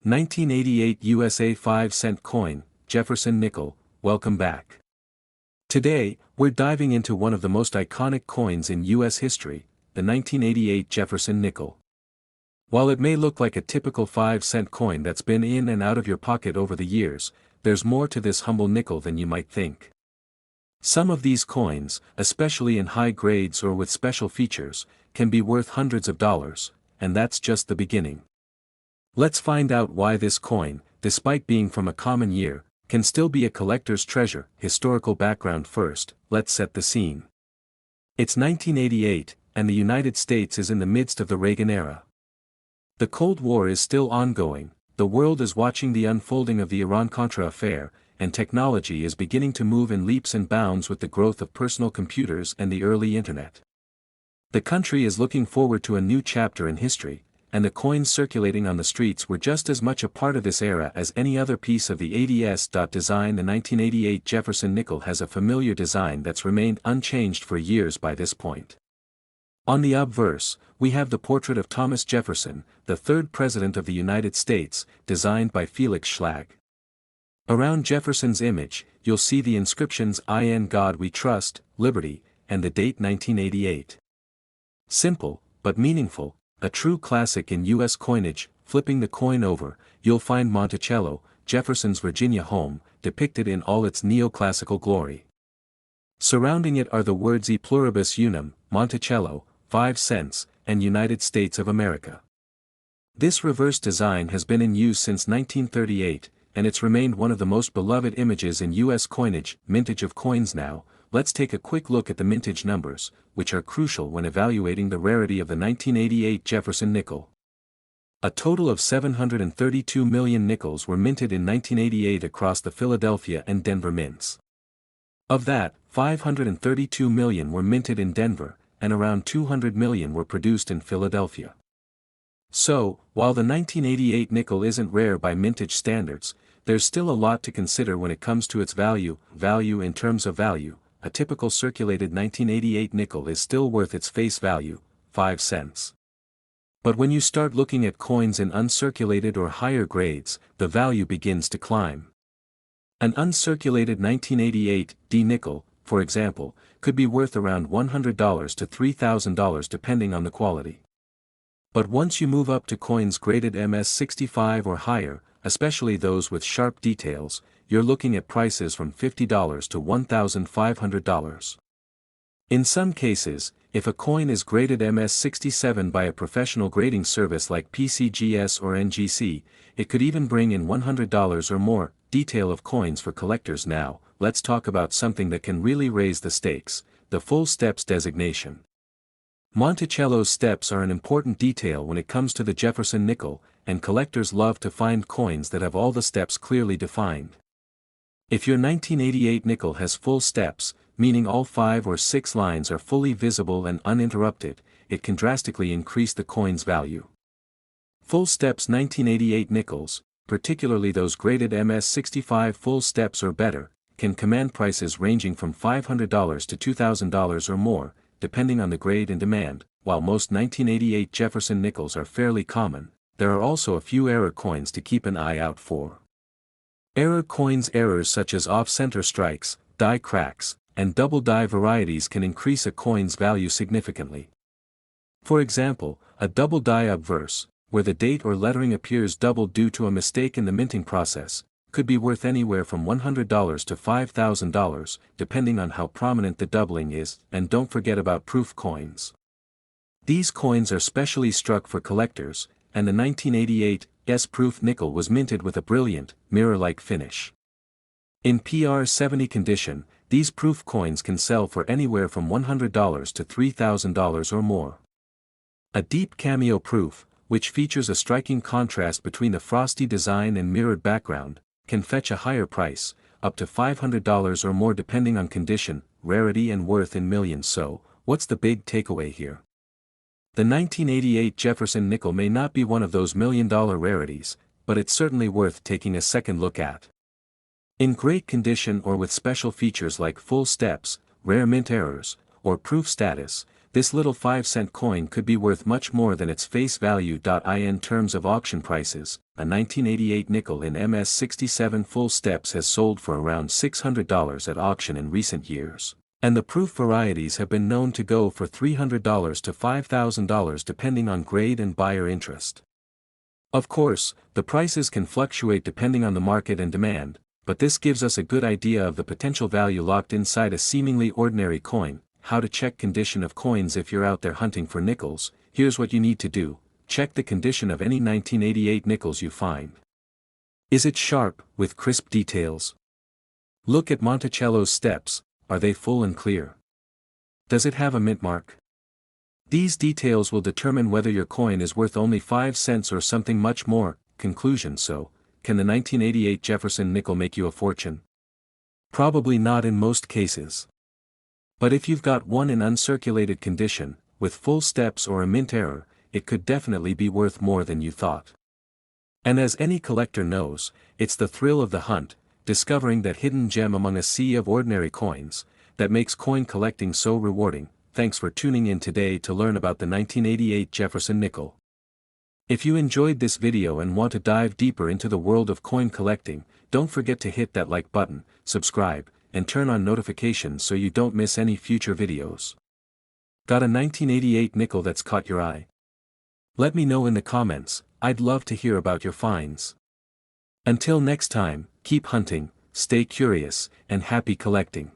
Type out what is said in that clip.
1988 USA 5-cent coin, Jefferson Nickel, welcome back. Today, we're diving into one of the most iconic coins in U.S. history, the 1988 Jefferson Nickel. While it may look like a typical 5-cent coin that's been in and out of your pocket over the years, there's more to this humble nickel than you might think. Some of these coins, especially in high grades or with special features, can be worth hundreds of dollars, and that's just the beginning. Let's find out why this coin, despite being from a common year, can still be a collector's treasure. Historical background first, let's set the scene. It's 1988, and the United States is in the midst of the Reagan era. The Cold War is still ongoing, the world is watching the unfolding of the Iran-Contra affair, and technology is beginning to move in leaps and bounds with the growth of personal computers and the early internet. The country is looking forward to a new chapter in history, and the coins circulating on the streets were just as much a part of this era as any other piece of the ADS. Design. The 1988 Jefferson Nickel has a familiar design that's remained unchanged for years by this point. On the obverse, we have the portrait of Thomas Jefferson, the third President of the United States, designed by Felix Schlag. Around Jefferson's image, you'll see the inscriptions "In God We Trust," "Liberty," and the date 1988. Simple, but meaningful, a true classic in U.S. coinage. Flipping the coin over, you'll find Monticello, Jefferson's Virginia home, depicted in all its neoclassical glory. Surrounding it are the words E pluribus unum, Monticello, 5 cents, and United States of America. This reverse design has been in use since 1938, and it's remained one of the most beloved images in U.S. coinage. Mintage of coins. Now, let's take a quick look at the mintage numbers, which are crucial when evaluating the rarity of the 1988 Jefferson Nickel. A total of 732 million nickels were minted in 1988 across the Philadelphia and Denver mints. Of that, 532 million were minted in Denver, and around 200 million were produced in Philadelphia. So, while the 1988 nickel isn't rare by mintage standards, there's still a lot to consider when it comes to its value. Value. In terms of value, a typical circulated 1988 nickel is still worth its face value, 5 cents. But when you start looking at coins in uncirculated or higher grades, the value begins to climb. An uncirculated 1988 D nickel, for example, could be worth around $100 to $3,000 depending on the quality. But once you move up to coins graded MS65 or higher, especially those with sharp details, you're looking at prices from $50 to $1,500. In some cases, if a coin is graded MS67 by a professional grading service like PCGS or NGC, it could even bring in $100 or more. Detail of coins for collectors. Now, let's talk about something that can really raise the stakes, the full steps designation. Monticello's steps are an important detail when it comes to the Jefferson Nickel, and collectors love to find coins that have all the steps clearly defined. If your 1988 nickel has full steps, meaning all 5 or 6 lines are fully visible and uninterrupted, it can drastically increase the coin's value. Full steps 1988 nickels, particularly those graded MS65 full steps or better, can command prices ranging from $500 to $2,000 or more, depending on the grade and demand. While most 1988 Jefferson nickels are fairly common, there are also a few error coins to keep an eye out for. Error coins. Errors such as off-center strikes, die cracks, and double die varieties can increase a coin's value significantly. For example, a double die obverse, where the date or lettering appears doubled due to a mistake in the minting process, could be worth anywhere from $100 to $5,000, depending on how prominent the doubling is. And don't forget about proof coins. These coins are specially struck for collectors, and the 1988 S-proof nickel was minted with a brilliant, mirror-like finish. In PR70 condition, these proof coins can sell for anywhere from $100 to $3,000 or more. A deep cameo proof, which features a striking contrast between the frosty design and mirrored background, can fetch a higher price, up to $500 or more depending on condition, rarity and worth in millions. So, what's the big takeaway here? The 1988 Jefferson Nickel may not be one of those million-dollar rarities, but it's certainly worth taking a second look at. In great condition or with special features like full steps, rare mint errors, or proof status, this little 5-cent coin could be worth much more than its face value. In terms of auction prices, a 1988 nickel in MS67 full steps has sold for around $600 at auction in recent years, and the proof varieties have been known to go for $300 to $5,000 depending on grade and buyer interest. Of course, the prices can fluctuate depending on the market and demand, but this gives us a good idea of the potential value locked inside a seemingly ordinary coin. How to check condition of coins. If you're out there hunting for nickels, here's what you need to do: check the condition of any 1988 nickels you find. Is it sharp, with crisp details? Look at Monticello's steps, are they full and clear? Does it have a mint mark? These details will determine whether your coin is worth only 5 cents or something much more. Conclusion. So, can the 1988 Jefferson nickel make you a fortune? Probably not in most cases. But if you've got one in uncirculated condition, with full steps or a mint error, it could definitely be worth more than you thought. And as any collector knows, it's the thrill of the hunt, discovering that hidden gem among a sea of ordinary coins, that makes coin collecting so rewarding. Thanks for tuning in today to learn about the 1988 Jefferson nickel. If you enjoyed this video and want to dive deeper into the world of coin collecting, don't forget to hit that like button, subscribe, and turn on notifications so you don't miss any future videos. Got a 1988 nickel that's caught your eye? Let me know in the comments, I'd love to hear about your finds. Until next time, keep hunting, stay curious, and happy collecting.